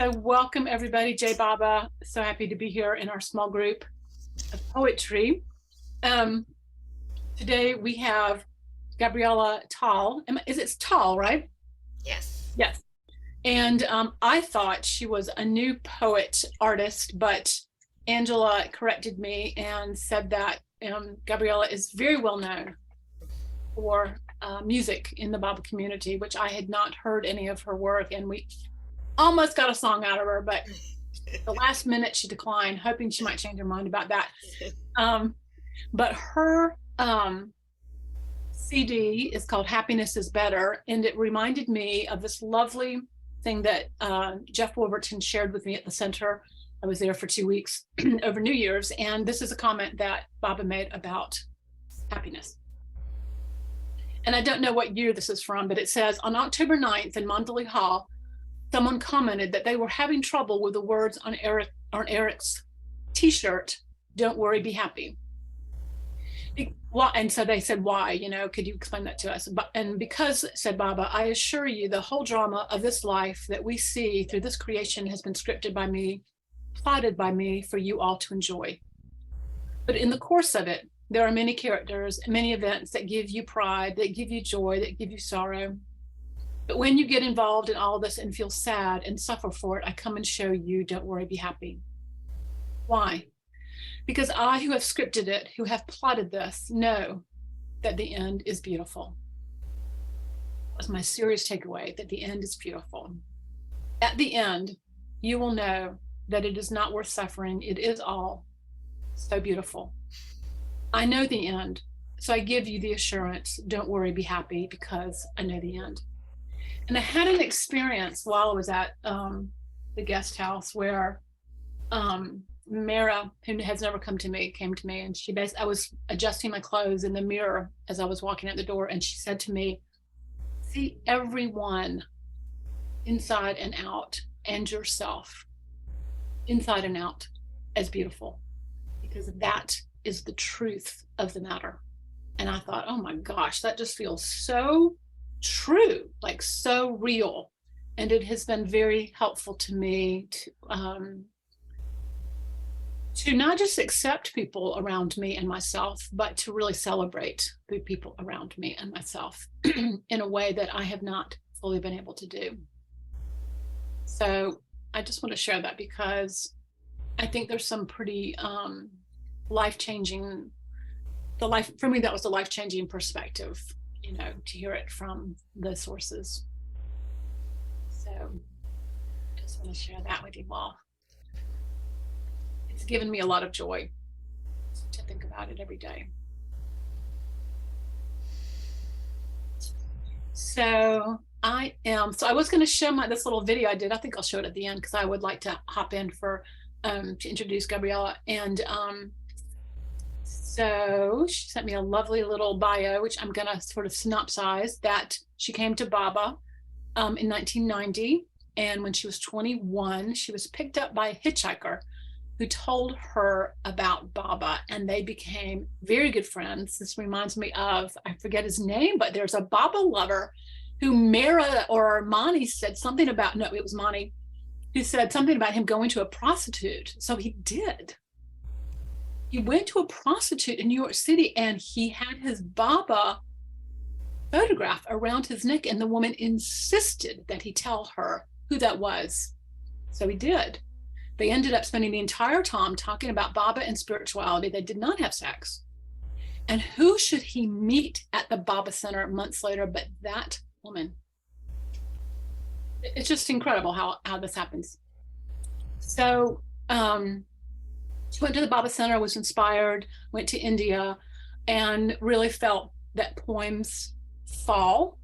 So welcome everybody, Jay Baba. So happy to be here in our small group of poetry. Um, Today we have Gabriella Tal. Is it Tal, right? Yes. Yes. And I thought she was a new poet artist, but Angela corrected me and said that Gabriella is very well known for music in the Baba community, which I had not heard any of her work. And we almost got a song out of her, but the last minute she declined, hoping she might change her mind about that. Um, but her CD is called Happiness is Better. And it reminded me of this lovely thing that Jeff Wolverton shared with me at the center. I was there for 2 weeks over New Year's. And this is a comment that Baba made about happiness. And I don't know what year this is from, but it says, on October 9th in Mondley Hall, someone commented that they were having trouble with the words on Eric's t-shirt, "Don't worry, be happy." And so they said, why, could you explain that to us? And because, said Baba, I assure you the whole drama of this life that we see through this creation has been scripted by me, plotted by me for you all to enjoy. But in the course of it, there are many characters, many events that give you pride, that give you joy, that give you sorrow. But when you get involved in all this and feel sad and suffer for it, I come and show you, don't worry, be happy. Why? Because I, who have scripted it, who have plotted this, know that the end is beautiful. That was my serious takeaway, that the end is beautiful. At the end, you will know that it is not worth suffering. It is all so beautiful. I know the end, so I give you the assurance, don't worry, be happy, because I know the end. And I had an experience while I was at the guest house where Mara, who has never come to me, came to me, and I was adjusting my clothes in the mirror as I was walking out the door, and she said to me, see everyone inside and out, and yourself inside and out, as beautiful, because that is the truth of the matter. And I thought, oh my gosh, that just feels so true, like so real. And it has been very helpful to me to not just accept people around me and myself, but to really celebrate the people around me and myself in a way that I have not fully been able to do. So I just want to share that because I think there's some pretty life-changing, for me, that was a life-changing perspective, to hear it from the sources. So I just want to share that with you all. It's given me a lot of joy to think about it every day. So I was going to show this little video I did. I think I'll show it at the end because I would like to hop in to introduce Gabriella. And so she sent me a lovely little bio, which I'm going to sort of synopsize, that she came to Baba in 1990. And when she was 21, she was picked up by a hitchhiker who told her about Baba, and they became very good friends. This reminds me of, I forget his name, but there's a Baba lover who Mara or Mani said something about, no, it was Mani, who said something about him going to a prostitute. So he did. He went to a prostitute in New York City, and he had his Baba photograph around his neck, and the woman insisted that he tell her who that was. So he did. They ended up spending the entire time talking about Baba and spirituality. They did not have sex. And who should he meet at the Baba Center months later but that woman? It's just incredible how this happens. So she went to the Baba Center, was inspired, went to India, and really felt that poems fall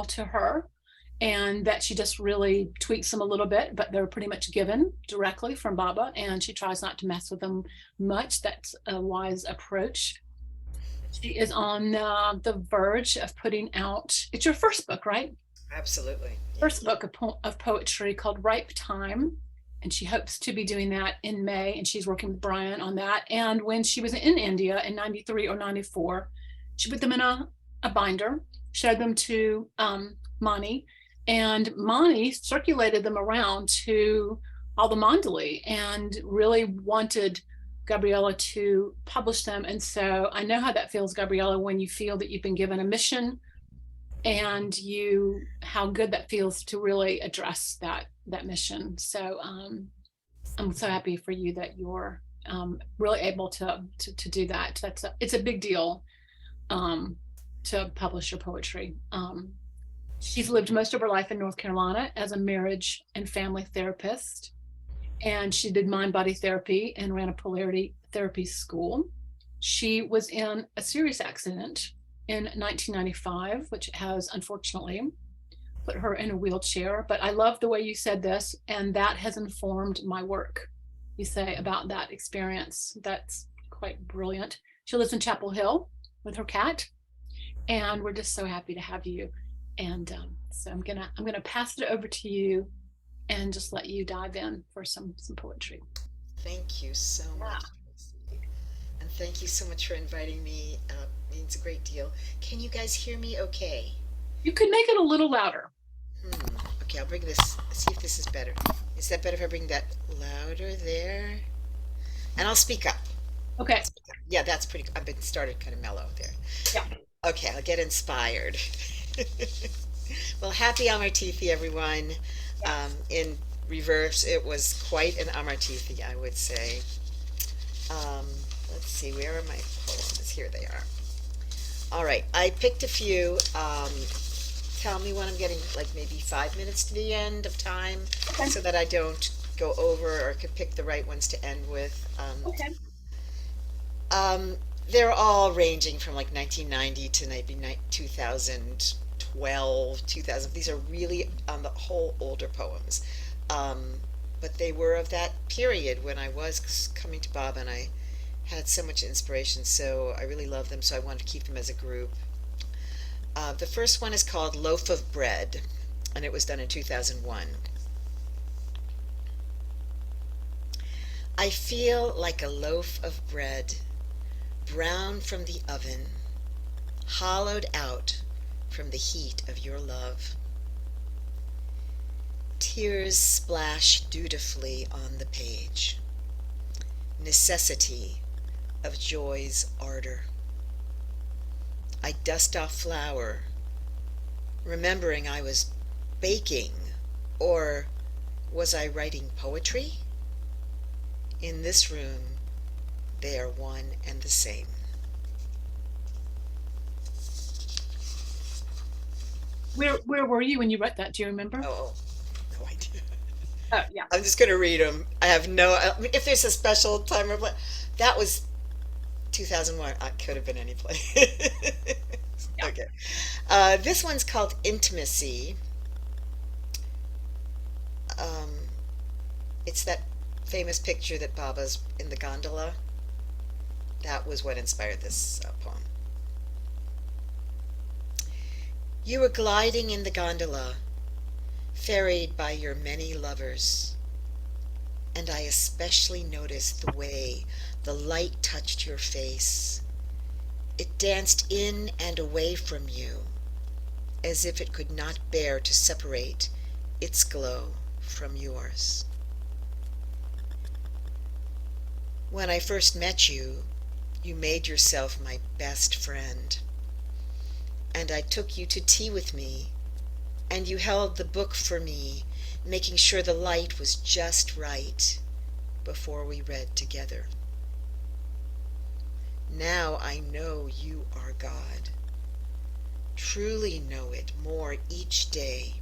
to her, and that she just really tweaks them a little bit, but they're pretty much given directly from Baba, and she tries not to mess with them much. That's a wise approach. She is on the verge of putting out, it's your first book, right? Absolutely. First book of poetry called Ripe Time, and she hopes to be doing that in May, and she's working with Brian on that. And when she was in India in 93 or 94, she put them in a binder, showed them to Mani, And Monty circulated them around to all the Mondali and really wanted Gabriella to publish them. And so I know how that feels, Gabriella, when you feel that you've been given a mission and you how good that feels to really address that mission. So I'm so happy for you that you're really able to do that. It's a big deal um, to publish your poetry. She's lived most of her life in North Carolina as a marriage and family therapist, and she did mind body therapy and ran a polarity therapy school. She was in a serious accident in 1995, which has unfortunately put her in a wheelchair. But I love the way you said this, and that has informed my work. You say about that experience. That's quite brilliant. She lives in Chapel Hill with her cat, and we're just so happy to have you. And so I'm gonna pass it over to you and just let you dive in for some poetry. Thank you so Yeah. much, Tracey. And thank you so much for inviting me. Means a great deal. Can you guys hear me okay? You could make it a little louder. Okay, I'll bring this, see if this is better. Is that better if I bring that louder there? And I'll speak up. Okay. Yeah, that's pretty, I've been started kind of mellow there. Yeah. Okay, I'll get inspired. Well, happy Amartithi, everyone. Yeah. In reverse, it was quite an Amartithi, I would say. Um, let's see, where are my poems? Here they are. All right, I picked a few. Tell me when I'm getting like maybe 5 minutes to the end of time Okay. so that I don't go over or could pick the right ones to end with. Okay. They're all ranging from like 1990 to maybe 2012, 2000. These are really on the whole older poems. But they were of that period when I was coming to Bob and I had so much inspiration. So I really love them. So I wanted to keep them as a group. The first one is called Loaf of Bread, and it was done in 2001. I feel like a loaf of bread, brown from the oven, hollowed out from the heat of your love. Tears splash dutifully on the page, necessity of joy's ardor. I dust off flour, remembering I was baking, or was I writing poetry? In this room, they are one and the same. Where were you when you wrote that? Do you remember? Oh, no idea. Oh, yeah. I'm just going to read them. I have no, I mean, if there's a special time or what, that was 2001. I could have been any place. Yeah. Okay. This one's called Intimacy. Um, it's that famous picture that Baba's in the gondola. That was what inspired this poem. You were gliding in the gondola, ferried by your many lovers, and I especially noticed the way the light touched your face. It danced in and away from you, as if it could not bear to separate its glow from yours. When I first met you, you made yourself my best friend, and I took you to tea with me, and you held the book for me, making sure the light was just right before we read together. Now I know you are God, truly know it more each day.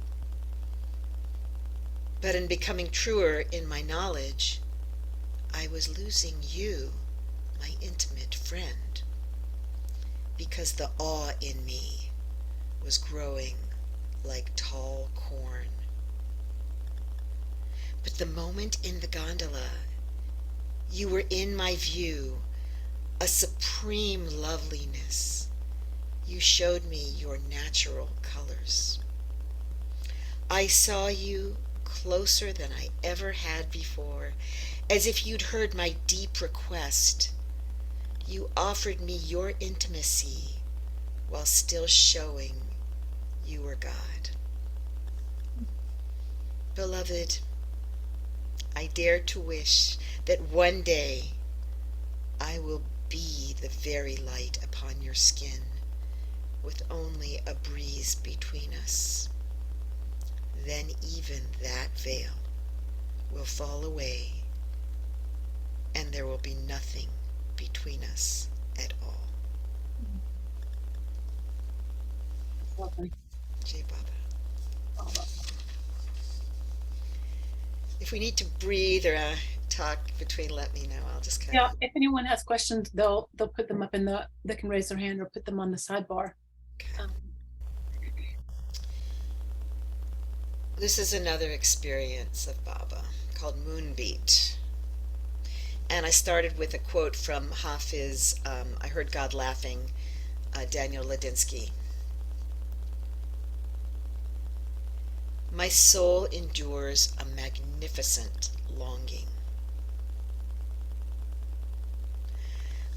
But in becoming truer in my knowledge, I was losing you, my intimate friend, because the awe in me was growing like tall corn. But the moment in the gondola, you were in my view, a supreme loveliness. You showed me your natural colors. I saw you closer than I ever had before, as if you'd heard my deep request. You offered me your intimacy while still showing you were God. Beloved, I dare to wish that one day I will be the very light upon your skin, with only a breeze between us. Then even that veil will fall away, and there will be nothing between us at all. Lovely. Jai Baba. Baba. If we need to breathe or talk between, let me know. I'll just kind Yeah, of. if anyone has questions, they'll put them up in they can raise their hand or put them on the sidebar. Okay. Um, This is another experience of Baba called Moonbeat. And I started with a quote from Hafiz, I Heard God Laughing, Daniel Ladinsky. My soul endures a magnificent longing.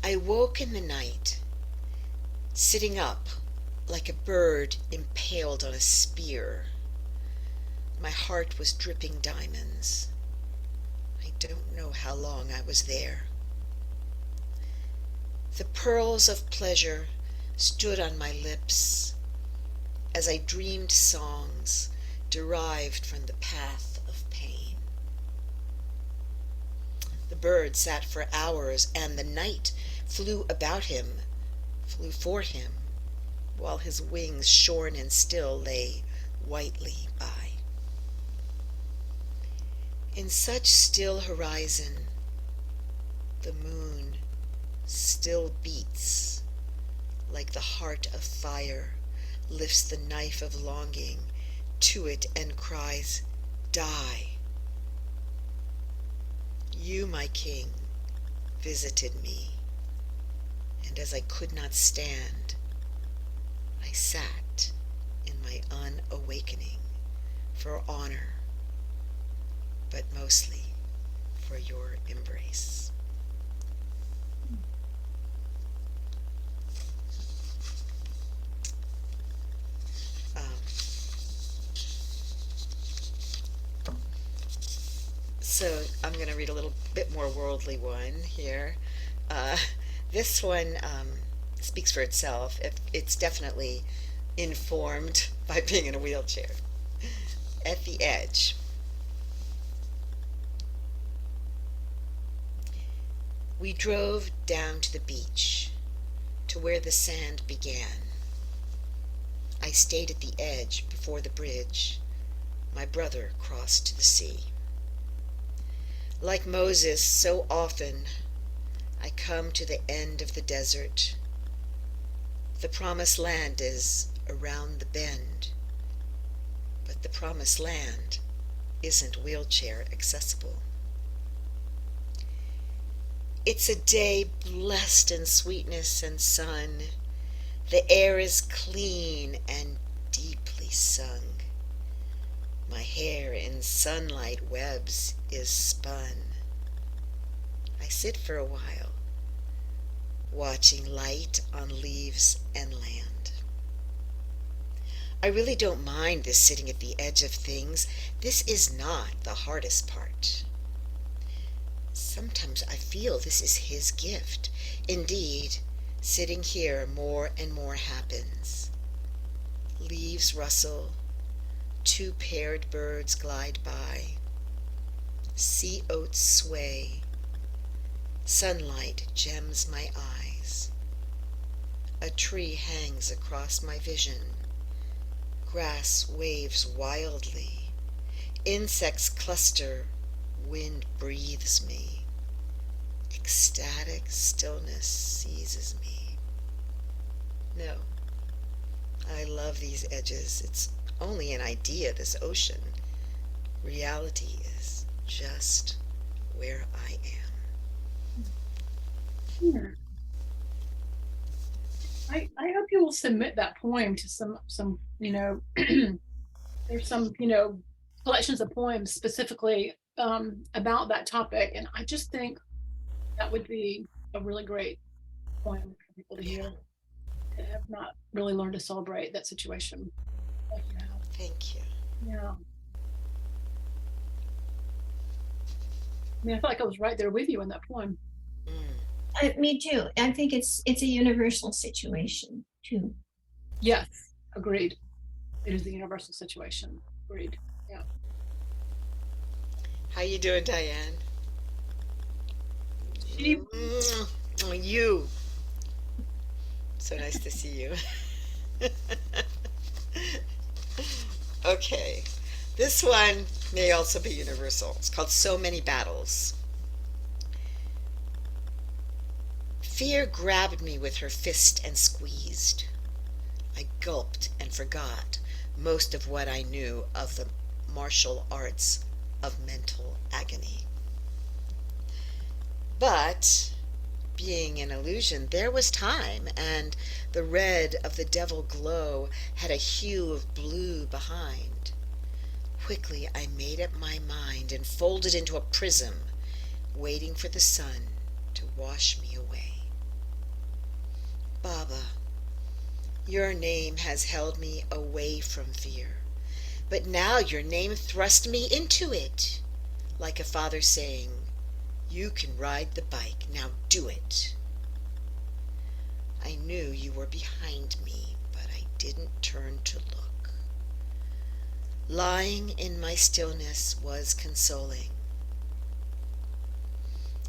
I woke in the night, sitting up like a bird impaled on a spear. My heart was dripping diamonds. I don't know how long I was there. The pearls of pleasure stood on my lips as I dreamed songs derived from the path of pain. The bird sat for hours, and the night flew about him, flew for him, while his wings shorn and still lay whitely by. In such still horizon, the moon still beats, like the heart of fire lifts the knife of longing to it and cries, die. You, my king, visited me, and as I could not stand, I sat in my unawakening for honor, but mostly for your embrace. So I'm going to read a little bit more worldly one here. Uh, this one speaks for itself. It's definitely informed by being in a wheelchair. At the edge. We drove down to the beach, to where the sand began. I stayed at the edge before the bridge. My brother crossed to the sea. Like Moses, so often I come to the end of the desert. The promised land is around the bend, but the promised land isn't wheelchair accessible. It's a day blessed in sweetness and sun. The air is clean and deeply sung. My hair in sunlight webs is spun. I sit for a while, watching light on leaves and land. I really don't mind this sitting at the edge of things. This is not the hardest part. Sometimes I feel this is his gift. Indeed, sitting here more and more happens. Leaves rustle, two paired birds glide by, sea oats sway, sunlight gems my eyes. A tree hangs across my vision, grass waves wildly, insects cluster, wind breathes me, ecstatic stillness seizes me. No, I love these edges. It's only an idea, this ocean. Reality is just where I am. yeah. I hope you will submit that poem to some there's some collections of poems specifically about that topic, and I just think that would be a really great poem for people to Yeah, hear that have not really learned to celebrate that situation like you have. thank you. Yeah. I mean, I felt like I was right there with you in that poem. Mm. Me too. I think it's a universal situation too. Yes, agreed. It is the universal situation. Agreed. Yeah. How you doing, Diane? She, Oh, you. So nice to see you. Okay. This one may also be universal. It's called So Many Battles. Fear grabbed me with her fist and squeezed. I gulped and forgot most of what I knew of the martial arts of mental agony. But, being an illusion, there was time, and the red of the devil glow had a hue of blue behind. Quickly I made up my mind and folded into a prism, waiting for the sun to wash me away. Baba, your name has held me away from fear, but now your name thrust me into it, like a father saying, "You can ride the bike, now do it." I knew you were behind me, but I didn't turn to look. Lying in my stillness was consoling.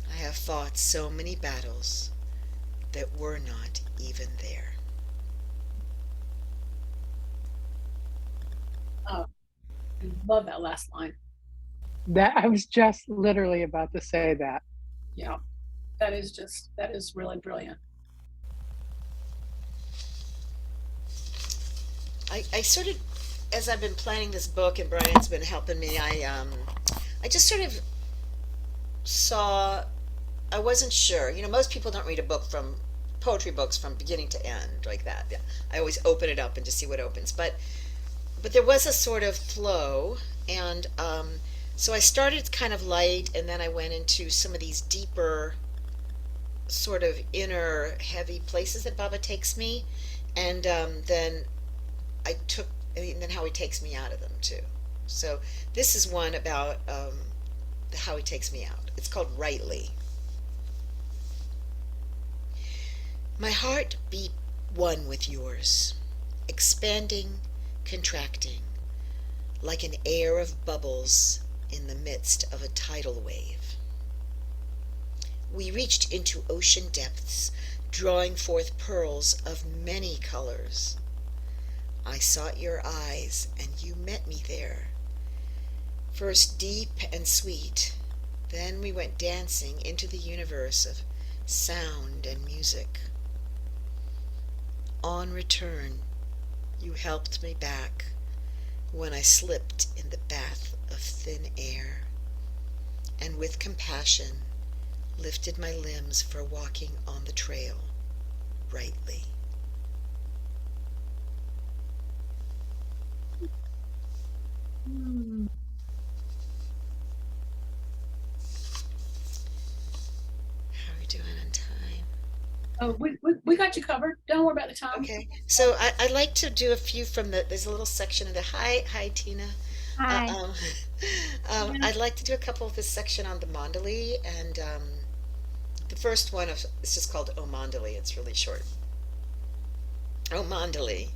I have fought so many battles that were not even there. oh, I love that last line. That I was just literally about to say that. Yeah. That is really brilliant. I sort of, as I've been planning this book and Brian's been helping me, I just sort of saw, I wasn't sure. You know, most people don't read a book from poetry books from beginning to end like that. Yeah. I always open it up and just see what opens. But there was a sort of flow, and so I started kind of light, and then I went into some of these deeper, sort of inner, heavy places that Baba takes me, and then I took, and then how he takes me out of them too. So this is one about how he takes me out. It's called Rightly. My heart beat one with yours, expanding, contracting, like an air of bubbles in the midst of a tidal wave. We reached into ocean depths, drawing forth pearls of many colors. I sought your eyes, and you met me there. First deep and sweet, then we went dancing into the universe of sound and music. On return, you helped me back when I slipped in the bath of thin air, and with compassion lifted my limbs for walking on the trail rightly. Hmm. How are we doing on time? Oh, we got you covered. Don't worry about the time. Okay, so I'd like to do a few from there's a little section of the, hi Tina. Uh, Hi. um, Yeah. I'd like to do a couple of this section on the Mandali, and the first one is just called O Mandali. It's really short. O Mandali,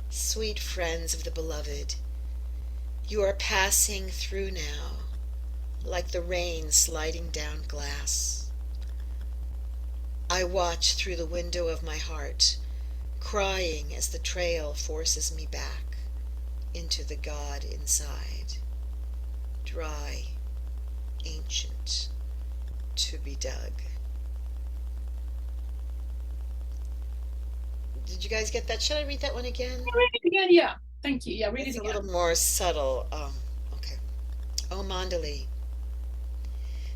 sweet friends of the beloved, you are passing through now, like the rain sliding down glass. I watch through the window of my heart, crying as the trail forces me back into the God inside, dry, ancient, to be dug. Did you guys get that? Should I read that one again? Read it again. Yeah. Thank you. Yeah, read It's it a again. little more subtle. Okay. O Mandali,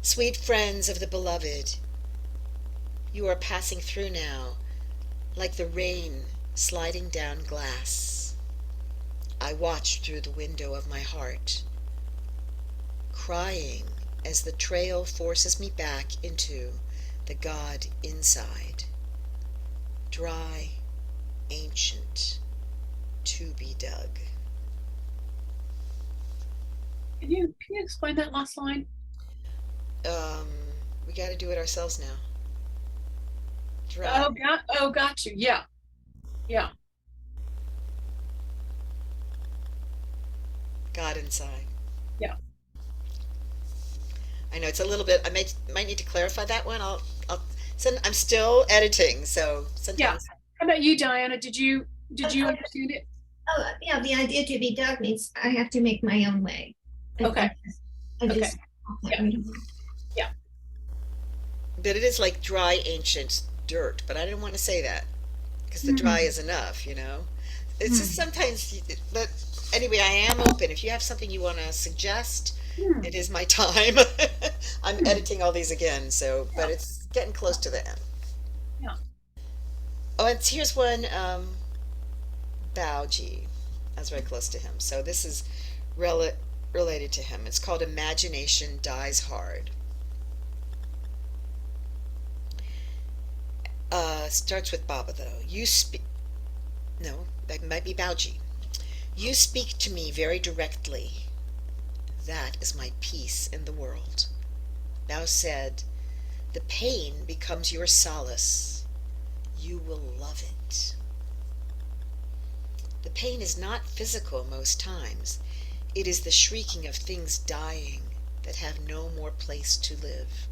sweet friends of the beloved, you are passing through now, like the rain sliding down glass. I watch through the window of my heart, crying as the trail forces me back into the God inside, dry, ancient, to be dug. Can you explain that last line? Um, we got to do it ourselves now. Dry. Got you. Yeah. Yeah. God inside. Yeah. I know it's a little bit. I might need to clarify that one. I'll send. I'm still editing, so Yeah. sometimes. How about you, Diana? Did you understand it? Yeah, the idea to be dug means I have to make my own way. Okay. I Okay. just Yeah. Yeah. But it is like dry ancient dirt. But I didn't want to say that because the dry is enough. It's just sometimes. But anyway, I am open. If you have something you want to suggest, Hmm. it is my time. I'm editing all these again, so but Yeah. it's getting close to the end. Yeah. Oh, and here's one. Bauji. That's very close to him. So this is rel related to him. It's called Imagination Dies Hard. Starts with Baba though. You speak. No, that might be Bauji. You speak to me very directly. That is my peace in the world. Thou said, the pain becomes your solace. You will love it. The pain is not physical most times. It is the shrieking of things dying that have no more place to live.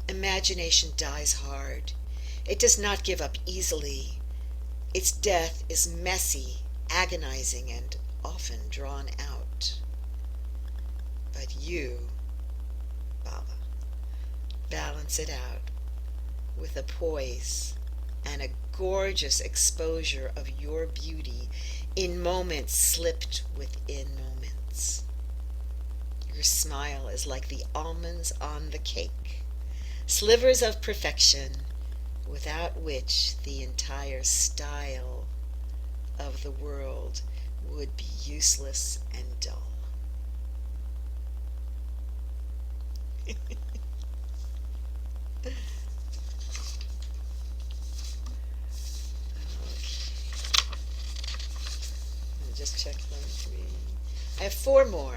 Imagination dies hard. It does not give up easily. Its death is messy, agonizing, and often drawn out. But you, Baba, balance it out with a poise and a gorgeous exposure of your beauty in moments slipped within moments. Your smile is like the almonds on the cake, slivers of perfection, without which the entire style of the world would be useless and dull. Just check 1, 3. I have 4 more.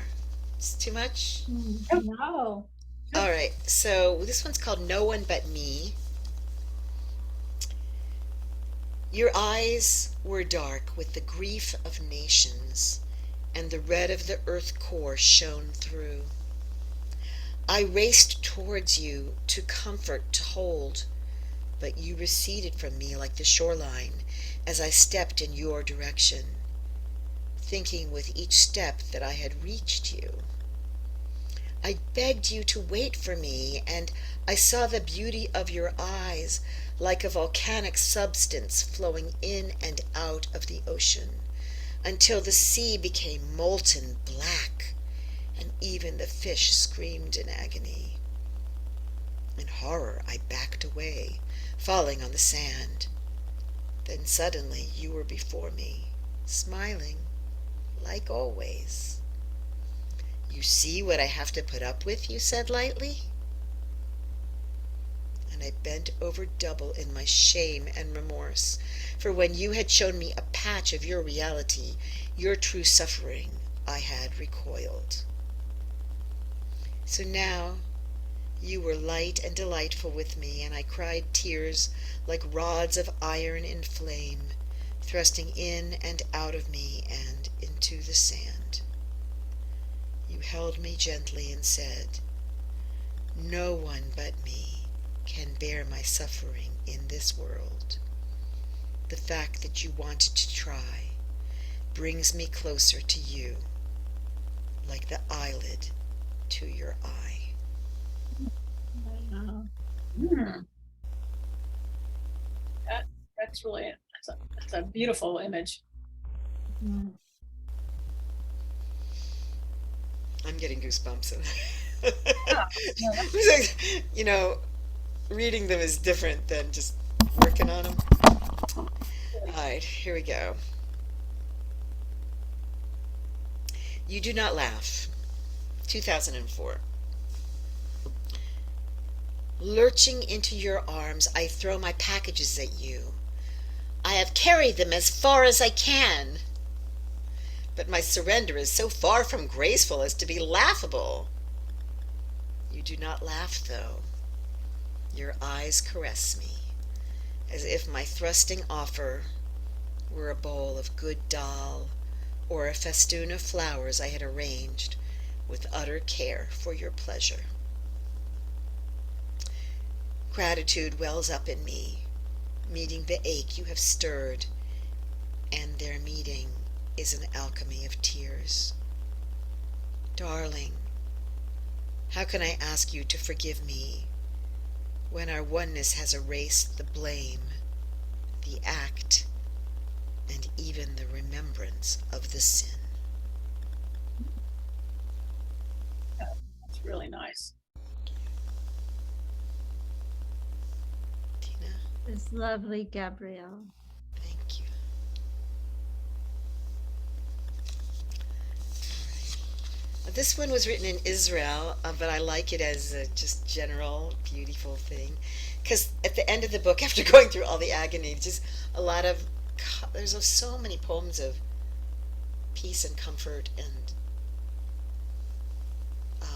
It's too much? No. All right, so this one's called No One But Me. Your eyes were dark with the grief of nations, and the red of the earth core shone through. I raced towards you to comfort, to hold, but you receded from me like the shoreline as I stepped in your direction, thinking with each step that I had reached you. I begged you to wait for me, and I saw the beauty of your eyes like a volcanic substance flowing in and out of the ocean, until the sea became molten black, and even the fish screamed in agony. In horror, I backed away, falling on the sand. Then suddenly you were before me, smiling, like always. You see what I have to put up with, you said lightly. And I bent over double in my shame and remorse, for when you had shown me a patch of your reality, your true suffering, I had recoiled. So now you were light and delightful with me, and I cried tears like rods of iron in flame, thrusting in and out of me and into the sand. You held me gently and said, no one but me can bear my suffering in this world. The fact that you wanted to try brings me closer to you, like the eyelid to your eye. Hmm. That's really that's a beautiful image. I'm getting goosebumps. Yeah. you know, reading them is different than just working on them. All right, here we go. You do not laugh. 2004. Lurching into your arms, I throw my packages at you. I have carried them as far as I can. But my surrender is so far from graceful as to be laughable. do not laugh, though. Your eyes caress me, as if my thrusting offer were a bowl of good dal or a festoon of flowers I had arranged with utter care for your pleasure. Gratitude wells up in me, meeting the ache you have stirred, and their meeting is an alchemy of tears. Darling, how can I ask you to forgive me when our oneness has erased the blame, the act, and even the remembrance of the sin? That's really nice. Tina, It's lovely, Gabrielle. thank you. This one was written in Israel, but I like it as a just general, beautiful thing. Because at the end of the book, after going through all the agony, just a lot of, there's so many poems of peace and comfort and well,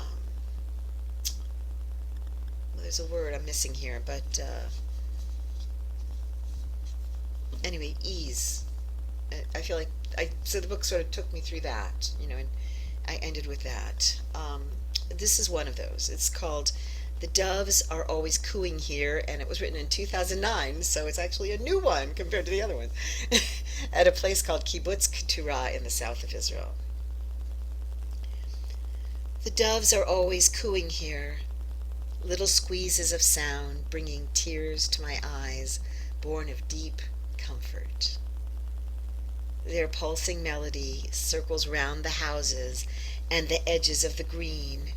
there's a word I'm missing here, but anyway, ease. I feel like so the book sort of took me through that, and I ended with that. This is one of those. It's called "The Doves Are Always Cooing Here," and it was written in 2009, so it's actually a new one compared to the other one, at a place called Kibbutz Keturah in the south of Israel. The doves are always cooing here, little squeezes of sound bringing tears to my eyes, born of deep comfort. Their pulsing melody circles round the houses and the edges of the green,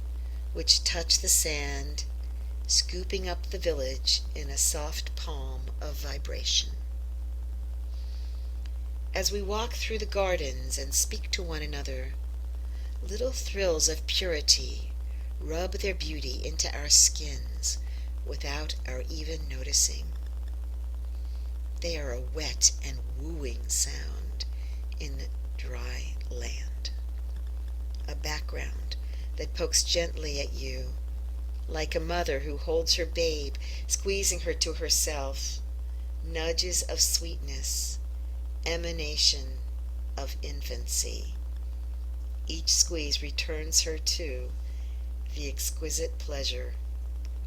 which touch the sand, scooping up the village in a soft palm of vibration. As we walk through the gardens and speak to one another, little thrills of purity rub their beauty into our skins without our even noticing. They are a wet and wooing sound in dry land, a background that pokes gently at you, like a mother who holds her babe, squeezing her to herself, nudges of sweetness, emanation of infancy. Each squeeze returns her to the exquisite pleasure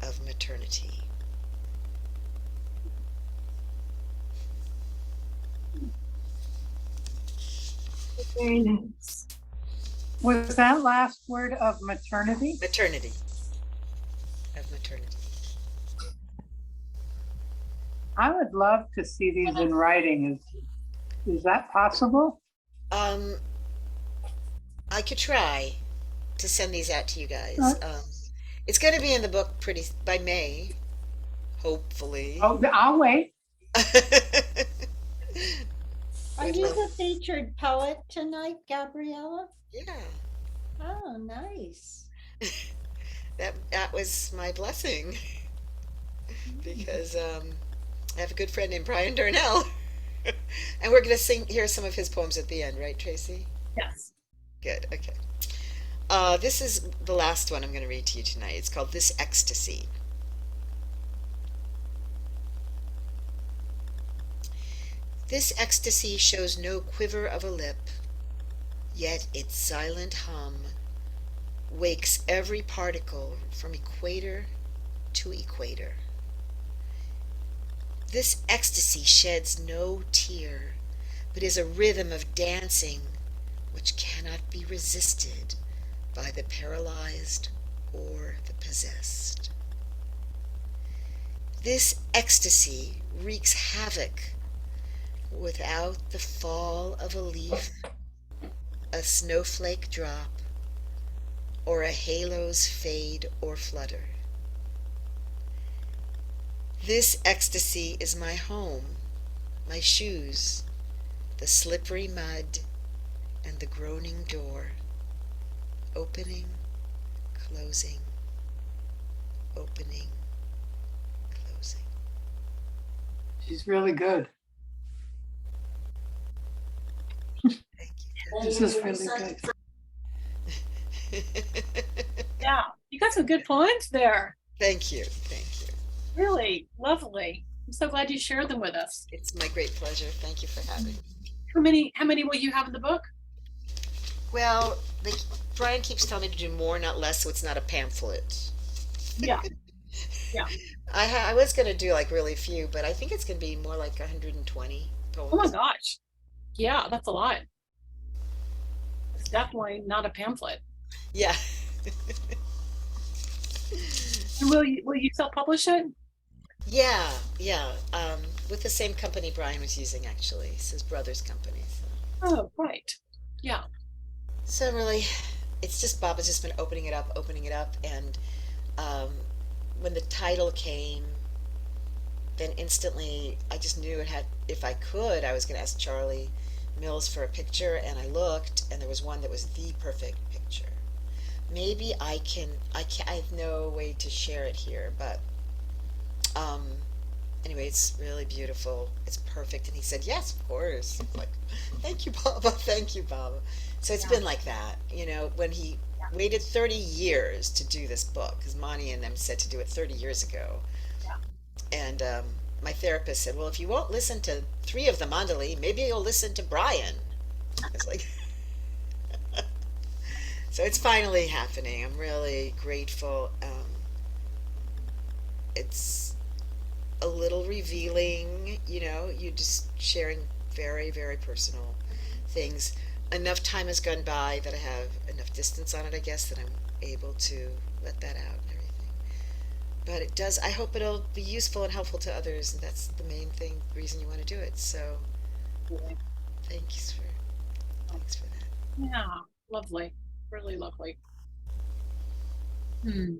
of maternity. Very nice. Was that last word of maternity? Maternity. Of maternity. I would love to see these in writing. Is that possible? I could try to send these out to you guys. Uh, It's going to be in the book by May, hopefully. Oh, I'll wait. Are Would you love- the featured poet tonight, Gabriella? Yeah, Oh, nice. that was my blessing because I have a good friend named Brian Darnell, and we're going to hear some of his poems at the end, right, Tracy? Yes. Good. Okay. This is the last one I'm going to read to you tonight. It's called "This Ecstasy." This ecstasy shows no quiver of a lip, yet its silent hum wakes every particle from equator to equator. This ecstasy sheds no tear, but is a rhythm of dancing which cannot be resisted by the paralyzed or the possessed. This ecstasy wreaks havoc without the fall of a leaf, a snowflake drop, or a halo's fade or flutter. This ecstasy is my home, my shoes, the slippery mud, and the groaning door, opening, closing, opening, closing. She's really good. Thank you. This is really good. Yeah. You got some good poems there. Thank you. Thank you. Really lovely. I'm so glad you shared them with us. It's my great pleasure. Thank you for having me. How many will you have in the book? Well, Brian keeps telling me to do more, not less, so it's not a pamphlet. Yeah. Yeah. I was going to do like really few, but I think it's going to be more like 120 Oh my poems. gosh. Yeah, that's a lot. It's definitely not a pamphlet. Yeah. And will you self-publish it? Yeah, yeah. With the same company Brian was using, actually. It's his brother's company. Oh, right. Yeah. So really, it's just Bob has just been opening it up, and um, when the title came, then instantly I just knew it had. If I could, I was going to ask Charlie Mills for a picture, and I looked, and there was one that was the perfect picture. Maybe I can. I have no way to share it here, but um, anyway, it's really beautiful. It's perfect. And he said, yes, of course. It's like, thank you, Baba. Thank you, Baba. So it's been like that, when he waited 30 years to do this book, because Monty and them said to do it 30 years ago. Yeah. And my therapist said, well, if you won't listen to 3 of the Mandali, maybe you'll listen to Brian. I was like, so it's finally happening. I'm really grateful. It's a little revealing, you just sharing very, very personal things. Enough time has gone by that I have enough distance on it, I guess, that I'm able to let that out and everything. But it does, I hope it'll be useful and helpful to others, and that's the main thing, the reason you want to do it. So thanks for that. Yeah. Lovely. Really lovely. Hmm.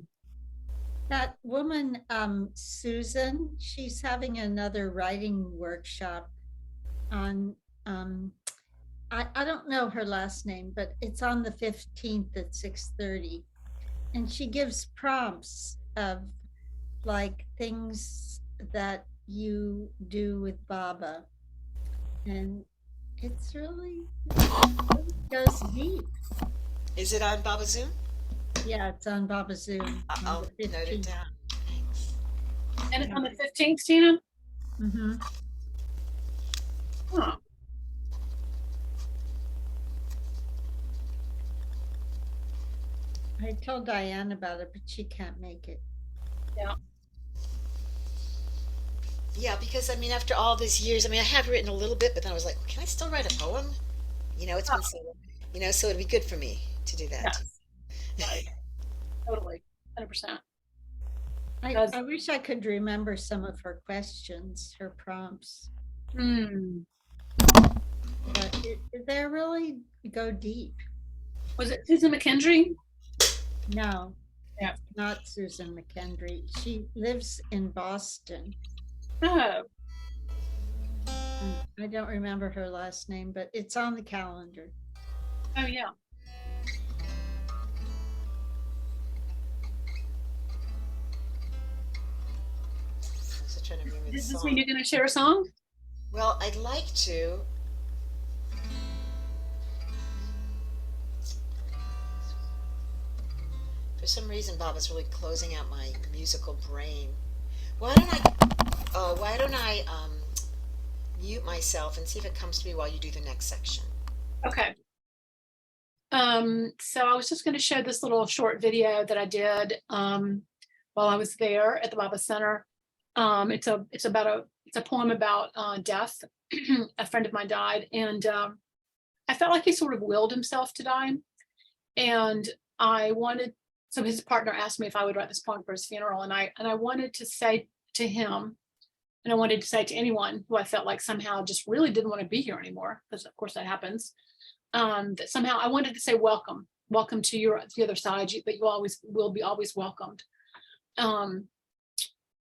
That woman, Susan, she's having another writing workshop on, I don't know her last name, but it's on the 15th at 6:30. And she gives prompts of like things that you do with Baba. And it's really it goes deep. Is it on Baba Zoom? Yeah, it's on Baba Zoom on I'll the note it 15th. down. Thanks. And it's on the 15th, Tina? Mm-hmm. Huh. I told Diane about it, but she can't make it. Yeah. Yeah, because I mean, after all these years, I mean, I have written a little bit, but then I was like, can I still write a poem? It's been so, so it'd be good for me to do that. Yes. Right. Totally. 100%. I wish I could remember some of her questions, her prompts, Hmm. but they really go deep. Was it Susan McKendry? No, Yeah. not Susan McKendry. She lives in Boston. Oh. I don't remember her last name, but it's on the calendar. Oh, yeah. I was trying to remember the Does this song. mean you're going to share a song? Well, I'd like to. For some reason, Bob is really closing out my musical brain. Why don't I mute myself and see if it comes to me while you do the next section? Okay. So I was just going to show this little short video that I did while I was there at the Baba Center. It's a poem about death. A friend of mine died, and I felt like he sort of willed himself to die. And so his partner asked me if I would write this poem for his funeral, and I wanted to say to him, and I wanted to say to anyone who I felt like somehow just really didn't want to be here anymore, because of course that happens. That somehow I wanted to say welcome to the other side, that you always will be always welcomed, and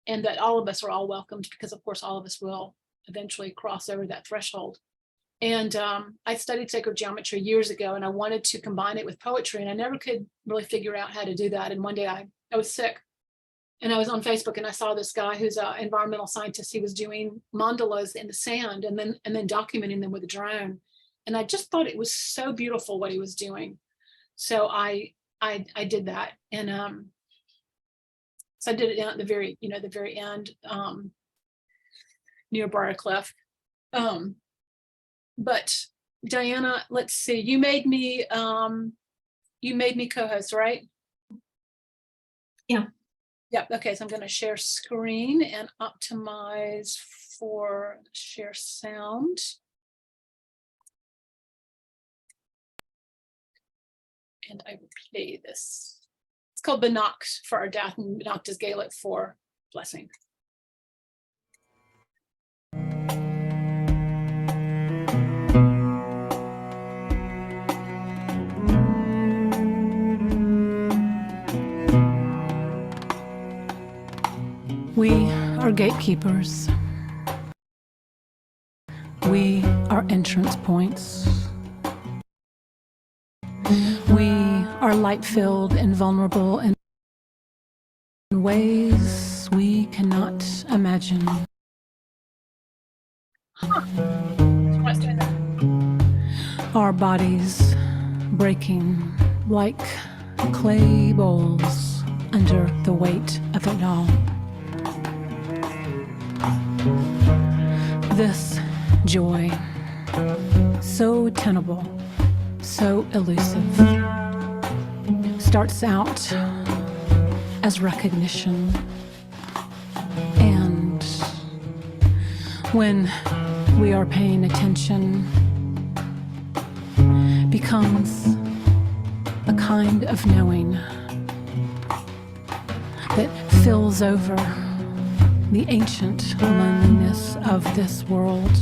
that all of us are all welcomed, because of course all of us will eventually cross over that threshold. And I studied sacred geometry years ago, and I wanted to combine it with poetry, and I never could really figure out how to do that. And one day I was sick, and I was on Facebook, and I saw this guy who's an environmental scientist. He was doing mandalas in the sand and then documenting them with a drone. And I just thought it was so beautiful what he was doing. So I did that. And So I did it down at the very, the very end, near Briarcliff. But Diana, let's see, you made me co-host, right? Yeah. Yep. Okay. So I'm going to share screen and optimize for share sound. And I will play this. It's called Benacht for our death, and Benacht is Gaelic for blessing. We are gatekeepers. We are entrance points. We are light-filled and vulnerable in ways we cannot imagine. Our bodies breaking like clay bowls under the weight of it all. This joy, so tenable, so elusive, starts out as recognition, and when we are paying attention, becomes a kind of knowing that fills over the ancient loneliness of this world,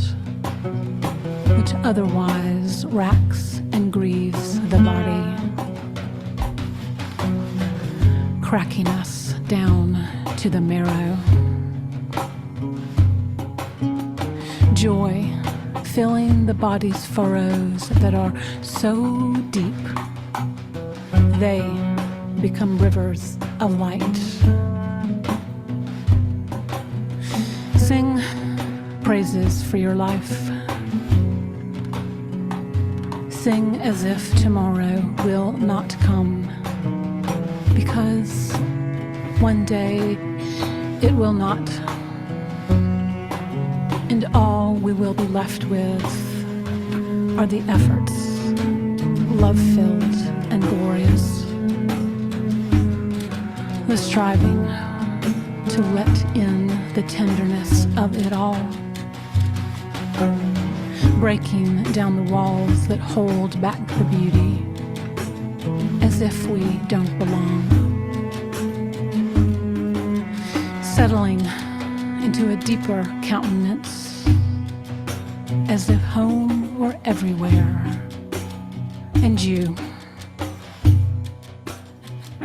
which otherwise racks and grieves the body, cracking us down to the marrow. Joy filling the body's furrows that are so deep, they become rivers of light. Sing praises for your life. Sing as if tomorrow will not come, because one day it will not. And all we will be left with are the efforts, love-filled and glorious, the striving to let in the tenderness of it all, breaking down the walls that hold back the beauty, as if we don't belong, settling into a deeper countenance, as if home were everywhere, and you,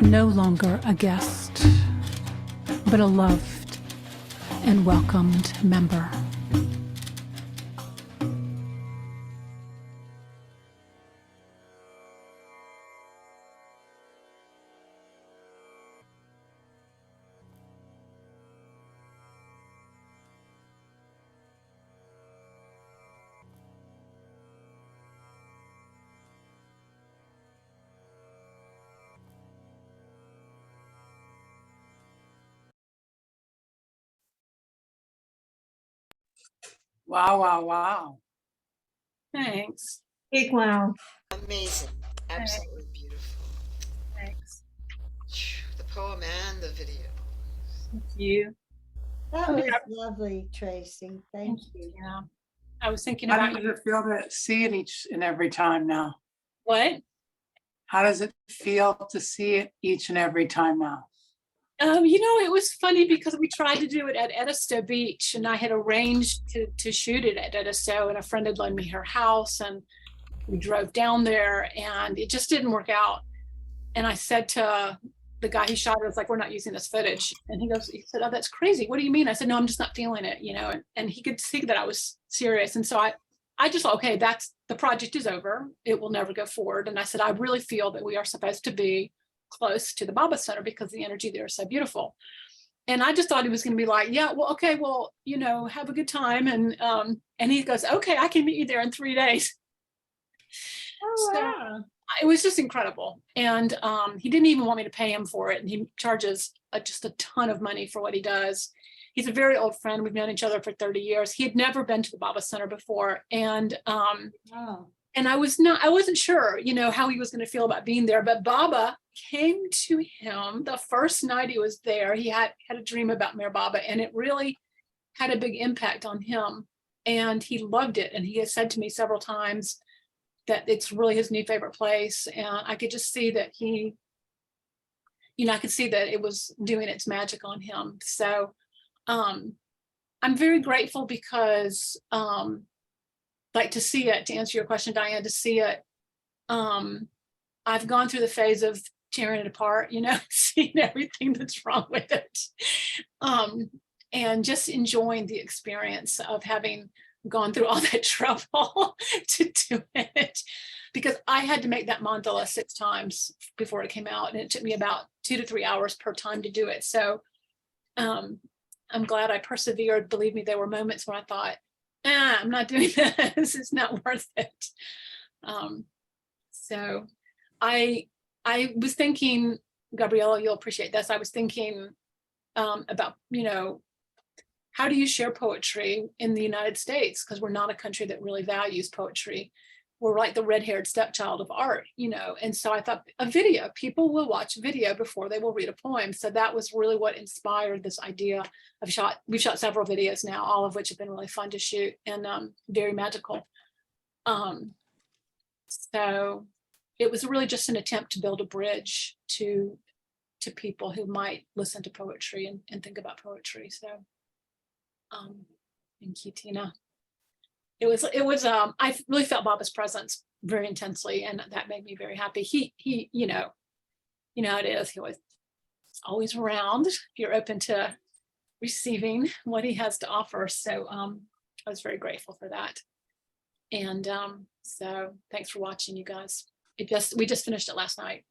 no longer a guest, but a loved and welcomed member. Wow, wow, wow. Thanks. Big wow. Amazing. Absolutely beautiful. Thanks. The poem and the video. Thank you. That was lovely, Tracy. Thank you. Yeah. I was thinking How about does it feel to see it each and every time now? what? How does it feel to see it each and every time now? It was funny because we tried to do it at Edisto Beach, and I had arranged to shoot it at Edisto, and a friend had loaned me her house, and we drove down there, and it just didn't work out. And I said to the guy who shot it, I was like, "We're not using this footage." And he said, "Oh, that's crazy. What do you mean?" I said, "No, I'm just not feeling it," and he could see that I was serious. And so I just thought, okay, the project is over. It will never go forward. And I said, I really feel that we are supposed to be close to the Baba Center because the energy there is so beautiful. And I just thought he was going to be like, yeah, well, okay, well, have a good time. And he goes, okay, I can meet you there in 3 days. Oh, wow. it was just incredible. And he didn't even want me to pay him for it. And he charges just a ton of money for what he does. He's a very old friend. We've known each other for 30 years. He had never been to the Baba Center before. And Oh, and I wasn't sure, how he was going to feel about being there. But Baba came to him the first night he was there. He had a dream about Mayor Baba, and it really had a big impact on him. And he loved it. And he has said to me several times that it's really his new favorite place. And I could just see that I could see that it was doing its magic on him. So I'm very grateful because like to see it, to answer your question, Diane, to see it, I've gone through the phase of tearing it apart, seeing everything that's wrong with it. And just enjoying the experience of having gone through all that trouble to do it. Because I had to make that mandala 6 times before it came out, and it took me about 2 to 3 hours per time to do it. So I'm glad I persevered. Believe me, there were moments when I thought, I'm not doing this. It's not worth it. So I was thinking, Gabriella, you'll appreciate this. I was thinking about, how do you share poetry in the United States? Because we're not a country that really values poetry. We're like the red-haired stepchild of art, and so I thought a video, people will watch a video before they will read a poem. So that was really what inspired this idea of we've shot several videos now, all of which have been really fun to shoot and very magical. So it was really just an attempt to build a bridge to people who might listen to poetry and think about poetry. So thank you, Tina. It was I really felt Baba's presence very intensely, and that made me very happy. He how it is. He was always around if you're open to receiving what he has to offer. So I was very grateful for that. And so thanks for watching, you guys. We just finished it last night.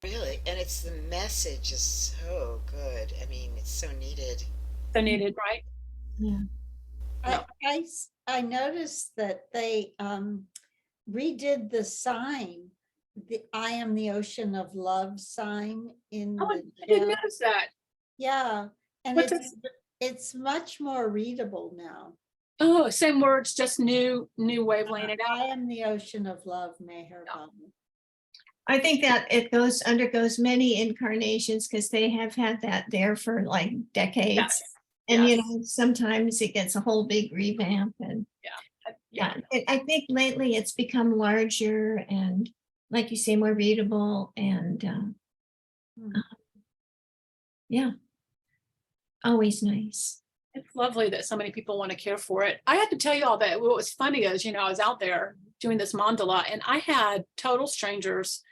Really, and the message is so good. I mean, it's so needed. So needed, right? Yeah. I noticed that they redid the sign, the I am the ocean of love sign in Oh, the I didn't gym. notice that. Yeah, and What's it's much more readable now. Oh, same words, just new way of laying it out. I am the ocean of love, Meher Baba. I think that it undergoes many incarnations because they have had that there for like decades. Yes. And Yes. sometimes it gets a whole big revamp. And I think lately it's become larger and, like you say, more readable and always nice. It's lovely that so many people want to care for it. I had to tell you all that what was funny is, I was out there doing this mandala and I had total strangers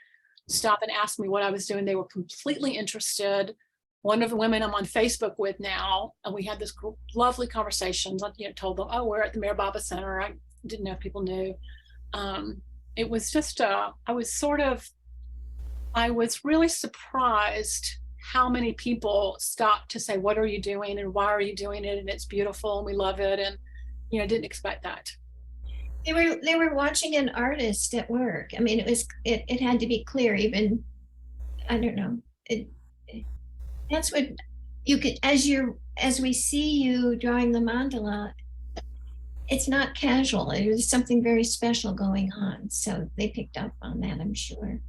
stop and ask me what I was doing. They were completely interested. One of the women I'm on Facebook with now, and we had this lovely conversations. I told them, oh, we're at the Mayor Baba Center. I didn't know if people knew. It was just, I was really surprised how many people stopped to say, what are you doing and why are you doing it? And it's beautiful and we love it. And, didn't expect that. They were watching an artist at work. I mean, it had to be clear, even, I don't know. That's what you could, as we see you drawing the mandala, it's not casual. It was something very special going on. So they picked up on that, I'm sure.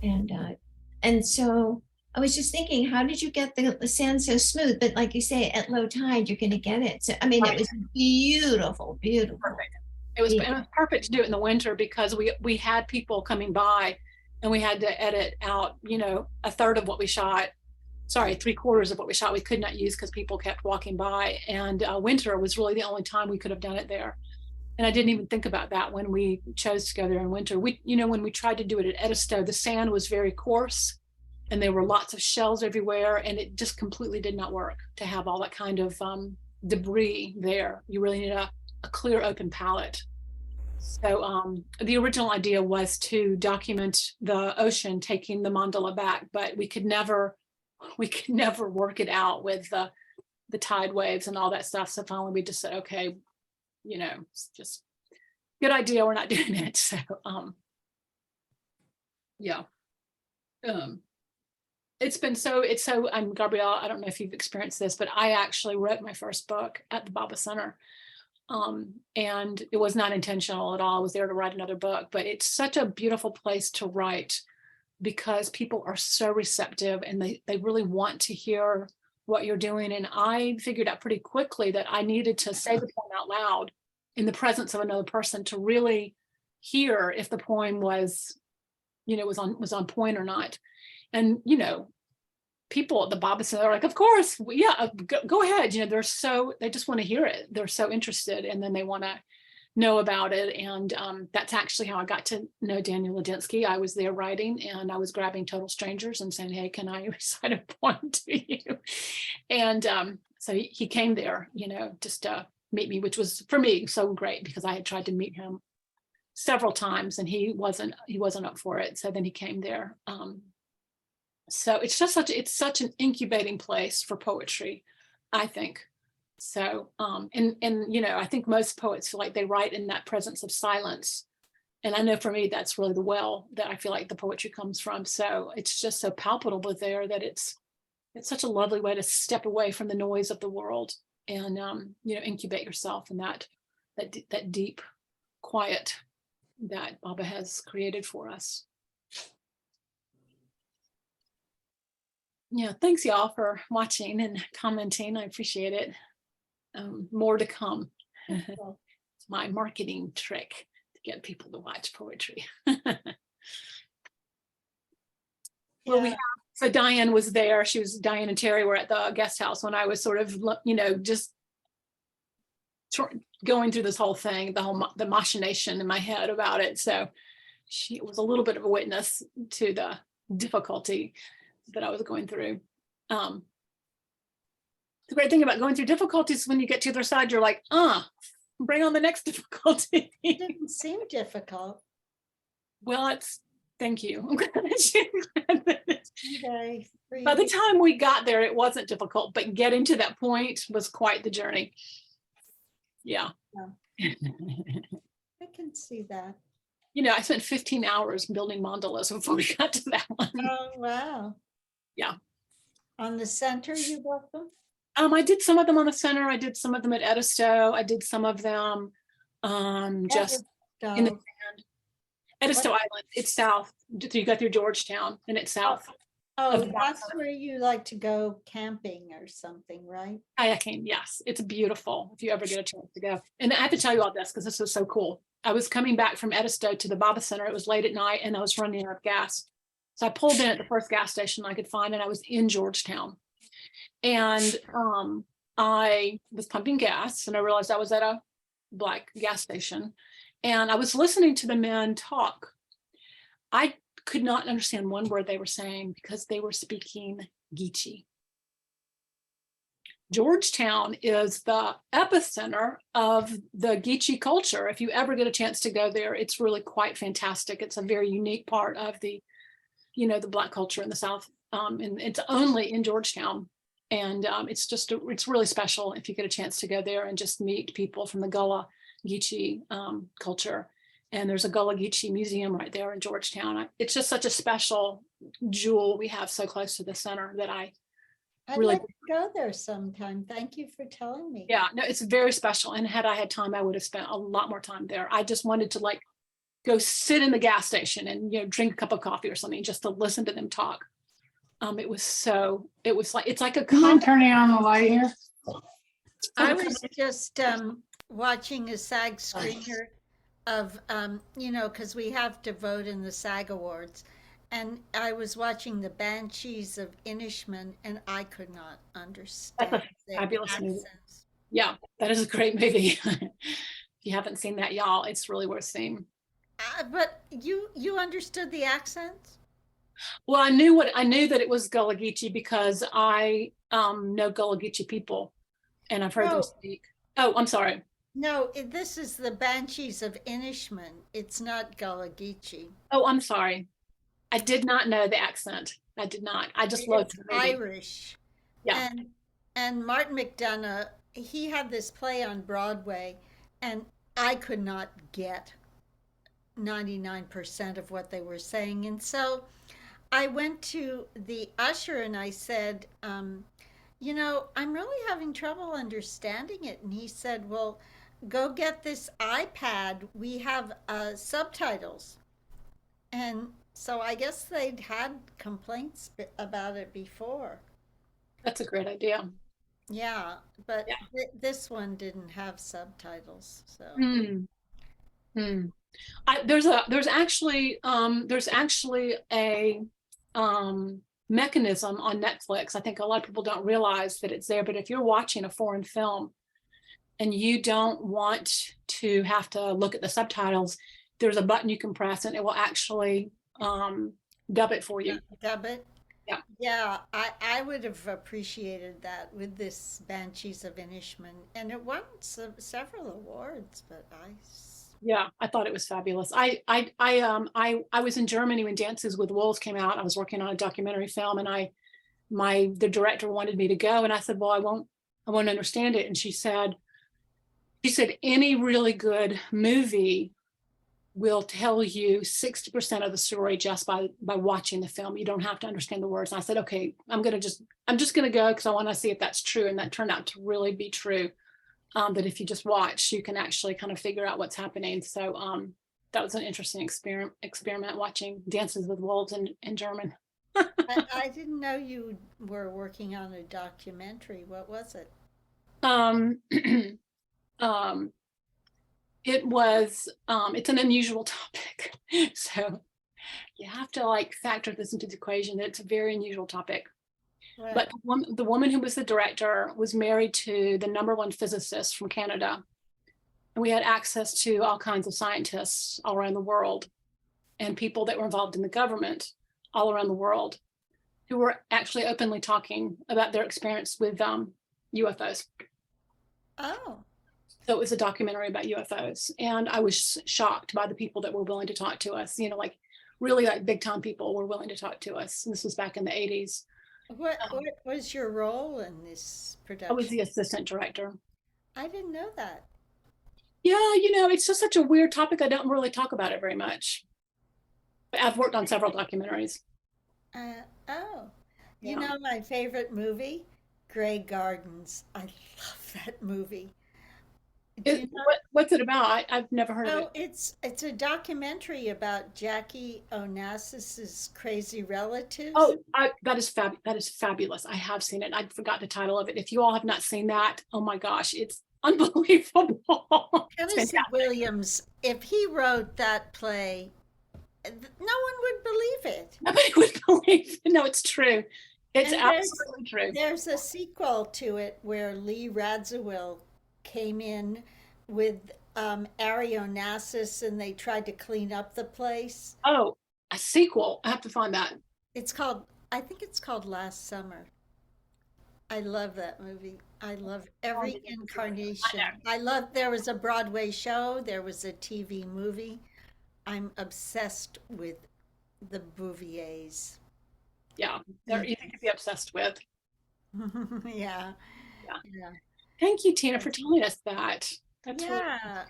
And so I was just thinking, how did you get the sand so smooth? But like you say, at low tide, you're going to get it. So, I mean, It was beautiful, beautiful. Perfect. It was perfect to do it in the winter because we had people coming by and we had to edit out, a third of what we shot. Sorry, 3/4 of what we shot we could not use because people kept walking by. And winter was really the only time we could have done it there. And I didn't even think about that when we chose to go there in winter. When we tried to do it at Edisto, the sand was very coarse and there were lots of shells everywhere. And it just completely did not work to have all that kind of debris there. You really need a clear open palette. So the original idea was to document the ocean taking the mandala back, but we could never work it out with the tide waves and all that stuff. So finally we just said, okay, it's just good idea. We're not doing it. So Yeah. Um, I'm Gabrielle. I don't know if you've experienced this, but I actually wrote my first book at the Baba Center. And it was not intentional at all. I was there to write another book, but it's such a beautiful place to write because people are so receptive and they really want to hear what you're doing. And I figured out pretty quickly that I needed to say the poem out loud in the presence of another person to really hear if the poem was, was on point or not. And, people at the Baba Center are like, of course, yeah, go ahead. They just want to hear it. They're so interested, and then they want to know about it. And that's actually how I got to know Daniel Ladinsky. I was there writing, and I was grabbing total strangers and saying, hey, can I recite a poem to you? And so he came there, just to meet me, which was for me so great because I had tried to meet him several times and he wasn't up for it. So then he came there. So it's such an incubating place for poetry, I think. So, and I think most poets feel like they write in that presence of silence. And I know for me, that's really the well that I feel like the poetry comes from. So it's just so palpable there that it's such a lovely way to step away from the noise of the world and, incubate yourself in that deep quiet that Baba has created for us. Yeah, thanks y'all for watching and commenting. I appreciate it. More to come. It's my marketing trick to get people to watch poetry. Well, so Diane was there. Diane and Terry were at the guest house when I was sort of, just going through this whole thing, the machination in my head about it. So she was a little bit of a witness to the difficulty that I was going through. The great thing about going through difficulties, when you get to the other side, you're like, bring on the next difficulty. It didn't seem difficult. Well, thank you. I'm glad that Okay. by the time we got there, it wasn't difficult, but getting to that point was quite the journey. Yeah. I can see that. I spent 15 hours building mandalas before we got to that one. Oh, wow. Yeah. On the center, you built them? I did some of them on the center. I did some of them at Edisto. I did some of them just in the sand. Edisto Island. It's south. You go through Georgetown and it's south. Oh, that's where you like to go camping or something, right? Kayaking, yes. It's beautiful if you ever get a chance to go. And I have to tell you all this because this was so cool. I was coming back from Edisto to the Baba Center. It was late at night and I was running out of gas. So I pulled in at the first gas station I could find and I was in Georgetown. And I was pumping gas and I realized I was at a black gas station and I was listening to the men talk. I could not understand one word they were saying because they were speaking Geechee. Georgetown is the epicenter of the Geechee culture. If you ever get a chance to go there, it's really quite fantastic. It's a very unique part of the Black culture in the South. And it's only in Georgetown. And it's really special if you get a chance to go there and just meet people from the Gullah Geechee culture. And there's a Gullah Geechee museum right there in Georgetown. It's just such a special jewel we have so close to the center that I'd really like to go there sometime. Thank you for telling me. Yeah, no, it's very special. And had I had time, I would have spent a lot more time there. I just wanted to go sit in the gas station and drink a cup of coffee or something just to listen to them talk. It's like a. Do you mind turning on the light here? I was just watching a SAG screener of because we have to vote in the SAG Awards, and I was watching the Banshees of Inisherin, and I could not understand the fabulous movie. accents. Yeah, that is a great movie. If you haven't seen that, y'all, it's really worth seeing. But you understood the accents? Well, I knew that it was Gullah Geechee because I know Gullah Geechee people, and I've heard them speak. Oh, I'm sorry. No, this is the Banshees of Inisherin. It's not Gullah Geechee. Oh, I'm sorry. I did not know the accent. I did not. I just loved the movie. Irish. Yeah. And Martin McDonough, he had this play on Broadway, and I could not get 99% of what they were saying. And so I went to the usher and I said, I'm really having trouble understanding it. And he said, well, go get this iPad. We have subtitles. And so I guess they'd had complaints about it before. That's a great idea. Yeah, but Yeah. this one didn't have subtitles. So, Hmm. Hmm. There's actually a mechanism on Netflix. I think a lot of people don't realize that it's there, but if you're watching a foreign film and you don't want to have to look at the subtitles, there's a button you can press and it will actually dub it for you. dub it. Yeah. Yeah, I would have appreciated that with this Banshees of Inisherin, and it won several awards. But Yeah, I thought it was fabulous. I was in Germany when Dances with Wolves came out. I was working on a documentary film, and the director wanted me to go, and I said, "Well, I won't understand it." And she said, any really good movie will tell you 60% of the story just by watching the film. You don't have to understand the words. And I said, okay, I'm just gonna go because I want to see if that's true. And that turned out to really be true. That if you just watch, you can actually kind of figure out what's happening. So that was an interesting experiment watching Dances with Wolves in German. I didn't know you were working on a documentary. What was it? Um, um, it's an unusual topic. So you have to like factor this into the equation. It's a very unusual topic. But the woman who was the director was married to the #1 physicist from Canada. And we had access to all kinds of scientists all around the world and people that were involved in the government all around the world who were actually openly talking about their experience with UFOs. Oh, So it was a documentary about UFOs. And I was shocked by the people that were willing to talk to us, like really like big time people were willing to talk to us. And this was back in the 80s. what was your role in this I was production? the assistant director. I didn't know that. Yeah, it's just such a weird topic. I don't really talk about it very much. I've worked on several documentaries. Oh, you Yeah. know my favorite movie, Grey Gardens. I love that movie. Do you know? What's it about? I've never heard of Oh, it. it's a documentary about Jackie Onassis's crazy relatives. Oh, that is fabulous. I have seen it. I forgot the title of it. If you all have not seen that, oh my gosh, it's unbelievable. It's Tennessee fantastic. Williams, if he wrote that play, no one would believe it. Nobody would believe it. No, it's true. It's And absolutely true. there's a sequel to it where Lee Radziwill came in with Ari Onassis and they tried to clean up the place. Oh, a sequel. I have to find that. I think it's called Last Summer. I love that movie. I love every incarnation. There was a Broadway show, there was a TV movie. I'm obsessed with the Bouviers. Yeah, they're easy to be obsessed with. Yeah. Yeah. Yeah. Thank you, Tina, for telling us that. That's really, Yeah.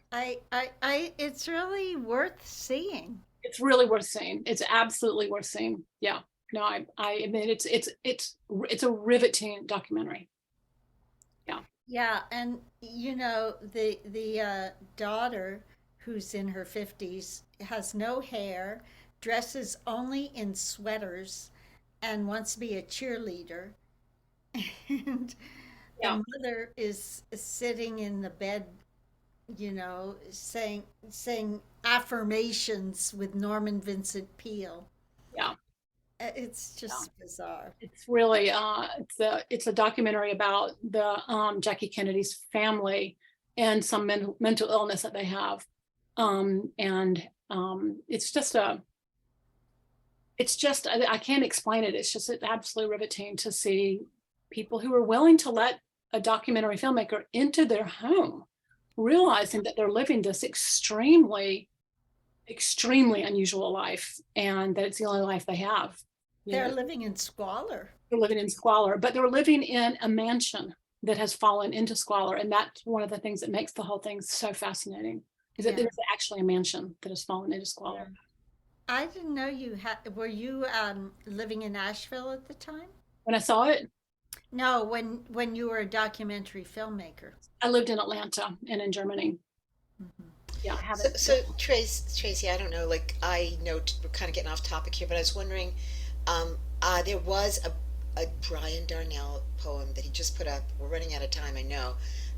It's really worth seeing. it's really worth seeing. It's absolutely worth seeing. Yeah. No, I admit it's a riveting documentary. Yeah. Yeah, and the daughter who's in her 50s has no hair, dresses only in sweaters, and wants to be a cheerleader. And Yeah. the mother is sitting in the bed, saying affirmations with Norman Vincent Peale. Yeah. It's just bizarre. It's really it's a documentary about the Jackie Kennedy's family and some mental illness that they have. And it's just I can't explain it. It's absolutely riveting to see people who are willing to let a documentary filmmaker into their home, realizing that they're living this extremely unusual life and that it's the only life they have. They're living in squalor. They're living in squalor, but they're living in a mansion that has fallen into squalor. And that's one of the things that makes the whole thing so fascinating. Is it Yeah. there's actually a mansion that has fallen into squalor. I didn't know you had, were you living in Asheville at the time? When I saw it, No, when you were a documentary filmmaker. I lived in Atlanta and in Germany. Mhm. Yeah, I So, haven't. so Tracy, I don't know, like I know we're kind of getting off topic here, but I was wondering, there was a Brian Darnell poem that he just put up. We're running out of time, I know.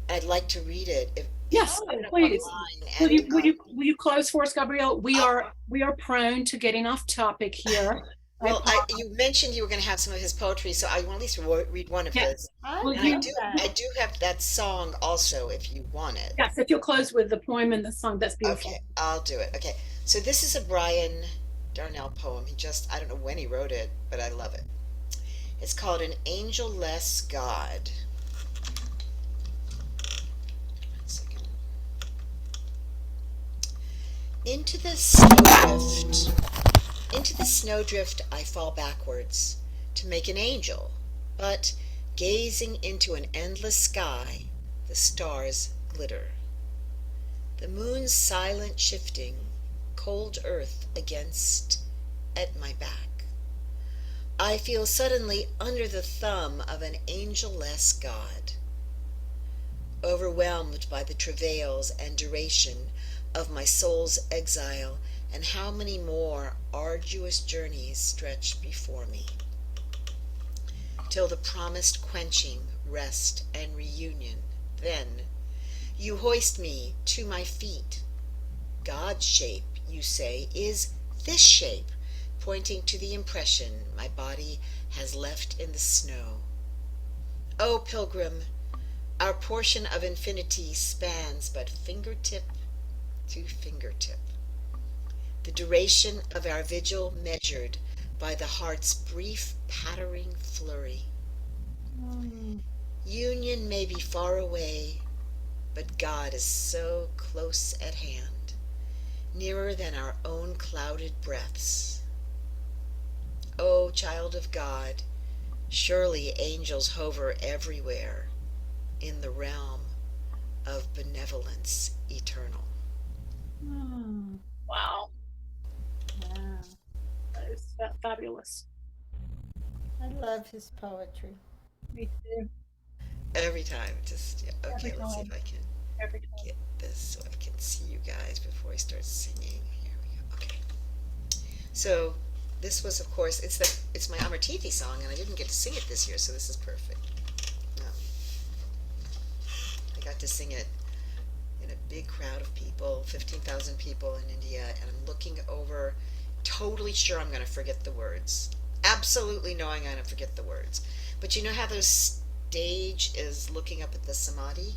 I'd like to read it if Yes, I don't know, please. online. Will And will you close for us, Gabrielle? We are prone to getting off topic here. well, you mentioned you were going to have some of his poetry, so I want at least read one of Yeah. his. I Will And you? love that. I do have that song also, if you want it. Yes, if you'll close with the poem and the song, that's Okay, beautiful. I'll do it. Okay, so this is a Brian Darnell poem. I don't know when he wrote it, but I love it. It's called An Angel-Less God. One second. Into the snowdrift, into the snowdrift I fall backwards to make an angel, but gazing into an endless sky, the stars glitter. The moon's silent shifting, cold earth against at my back. I feel suddenly under the thumb of an angel-less God, overwhelmed by the travails and duration of my soul's exile, and how many more arduous journeys stretch before me, till the promised quenching, rest, and reunion. Then you hoist me to my feet. God's shape, you say, is this shape, pointing to the impression my body has left in the snow. O pilgrim, our portion of infinity spans but fingertip to fingertip. The duration of our vigil measured by the heart's brief pattering flurry. Mm. Union may be far away, but God is so close at hand, nearer than our own clouded breaths. O child of God, surely angels hover everywhere in the realm of benevolence eternal. Mm. Wow, Wow. that is fabulous. I love his poetry. Me too. Every time, just, yeah, Every okay, let's see if time. I can Every time. get this so I can see you guys before I start singing. Here we go. Okay. So this was, of course, it's my Amartithi song, and I didn't get to sing it this year, so this is perfect. I got to sing it in a big crowd of people, 15,000 people in India, and I'm looking over, totally sure I'm going to forget the words. Absolutely knowing I'm going to forget the words. But you know how the stage is looking up at the samadhi?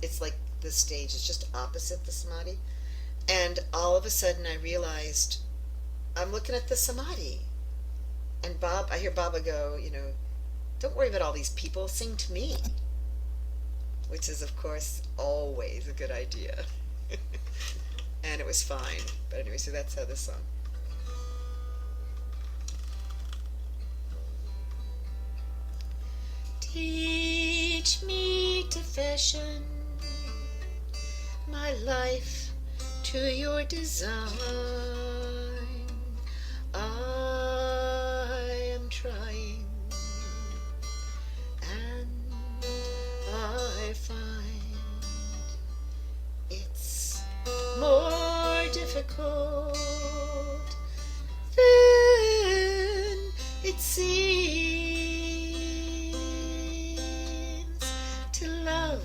It's like the stage is just opposite the samadhi. And all of a sudden I realized I'm looking at the samadhi. And I hear Baba go, don't worry about all these people, sing to me. Which is, of course, always a good idea. And it was fine. But anyway, so that's how this song. Teach me to fashion my life to your design. I am trying, and I find it's more difficult than it seems to love.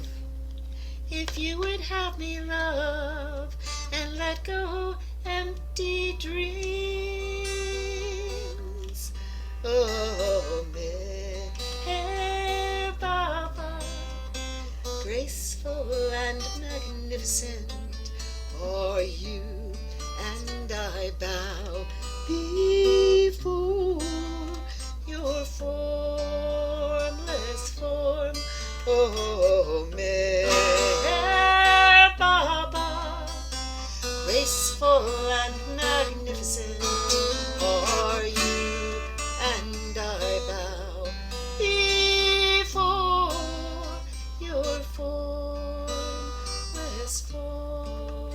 If you would have me love and let go empty dreams. Oh, Meher Baba, graceful and magnificent are you, and I bow before your formless form. Oh, Meher Baba, graceful and magnificent are you, and I bow before your formless form.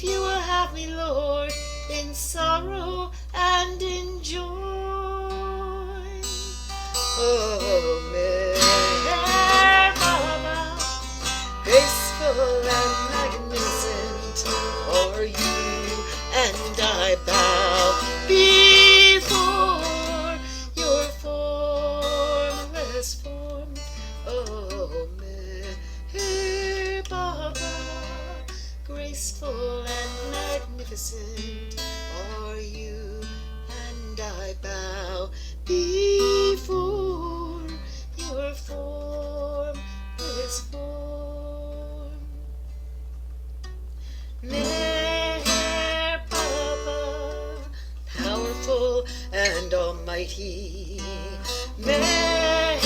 if you will have me, Lord, in sorrow and in joy. Oh, Mary Baba, graceful and magnificent are you, and I bow before your formless form. Oh, Mary Baba, graceful and magnificent are you, and I bow before your formless form. Mary Baba, powerful and almighty. Mary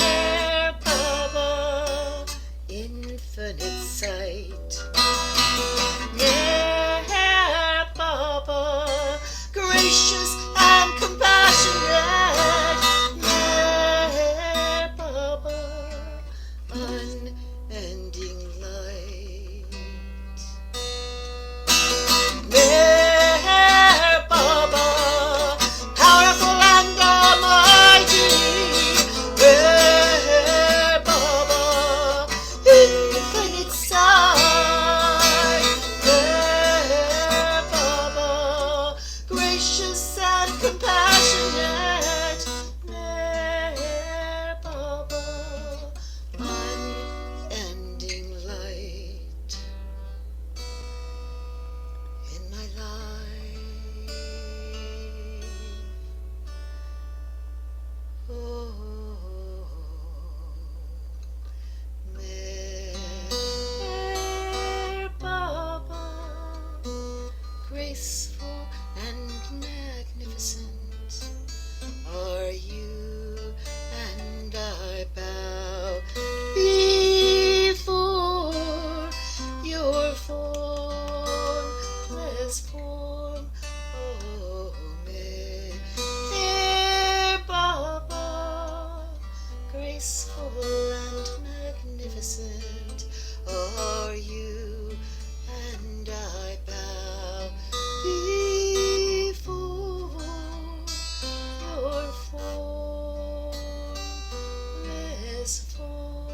Baba, infinite sight. Mary Baba, gracious and compassionate. Mary Baba, unending light. Mary Baba, powerful and almighty. Mary Baba, infinite sight. Mary Baba, gracious and compassionate. Mary Baba, unending light in my life. Oh, Mary Baba, graceful and magnificent are you, and I bow before your formless form. Oh, Mary Baba, graceful and magnificent are you, and I bow before your formless form.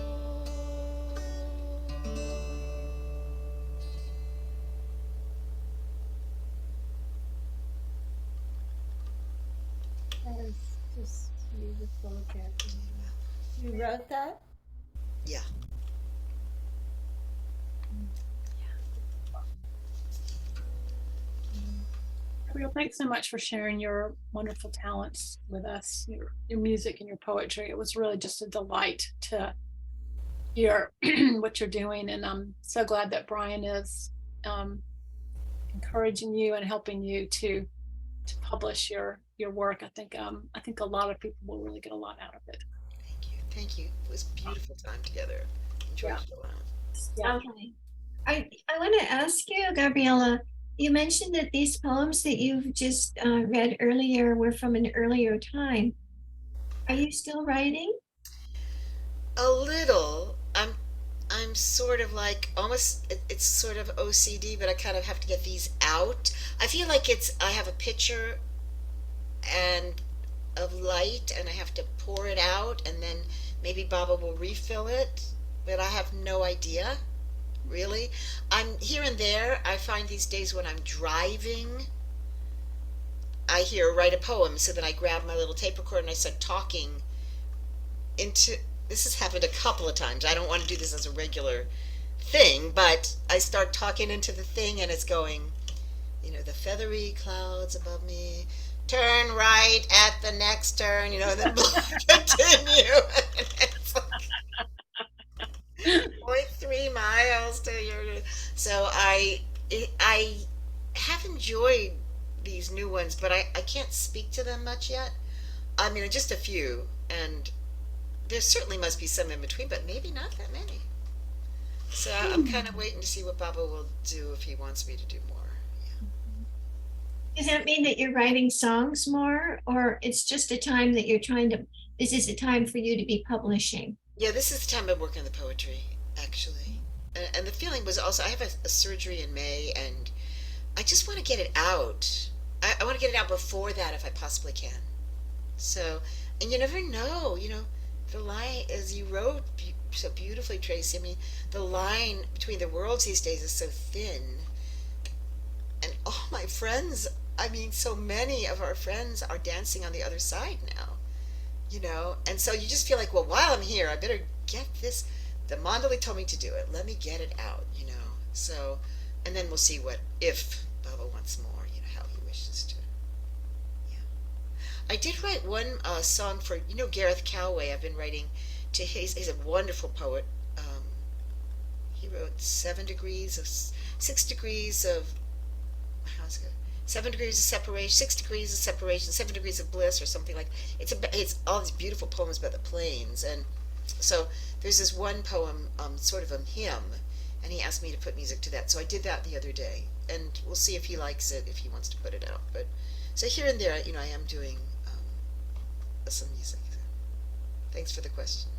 That is just beautiful, Gabriella. You wrote that? Yeah. Gabrielle, thanks so much for sharing your wonderful talents with us, your music and your poetry. It was really just a delight to hear what you're doing. And I'm so glad that Brian is encouraging you and helping you to publish your work. I think a lot of people will really get a lot out of it. Thank you. Thank you. It was a beautiful time together. Enjoyed it a lot. Yeah. Okay. I want to ask you, Gabriella, you mentioned that these poems that you've just read earlier were from an earlier time. Are you still writing? A little. I'm sort of like almost it's sort of OCD, but I kind of have to get these out. I feel like I have a pitcher and of light and I have to pour it out and then maybe Baba will refill it, but I have no idea really. I'm here and there. I find these days when I'm driving, I hear write a poem, so then I grab my little tape recorder and I start talking into this has happened a couple of times. I don't want to do this as a regular thing, but I start talking into the thing and it's going, the feathery clouds above me, turn right at the next turn, then continue. And it's like 0.3 miles to your. So I have enjoyed these new ones, but I can't speak to them much yet. I mean, just a few, and there certainly must be some in between, but maybe not that many. So I'm kind of waiting to see what Baba will do if he wants me to do more. Does that mean that you're writing songs more, or it's just a time that you're this is a time for you to be publishing? Yeah, this is the time I'm working on the poetry, actually. And the feeling was also, I have a surgery in May, and I just want to get it out. I want to get it out before that if I possibly can. So, and you never know, the line, as you wrote so beautifully, Tracy, I mean, the line between the worlds these days is so thin. And all my friends, I mean, so many of our friends are dancing on the other side now. And so you just feel like, well, while I'm here, I better get this. The Mandali told me to do it. Let me get it out. So, and then we'll see if Baba wants more, how he wishes to. Yeah. I did write one song for, Gareth Calloway. I've been writing to he's a wonderful poet. He wrote 6 degrees of, how's it go? 7 degrees of separation, 6 degrees of separation, 7 degrees of bliss, or something like. It's all these beautiful poems about the planes, and so there's this one poem, sort of a hymn, and he asked me to put music to that. So I did that the other day, and we'll see if he likes it, if he wants to put it out. But so here and there, I am doing some music. So thanks for the question.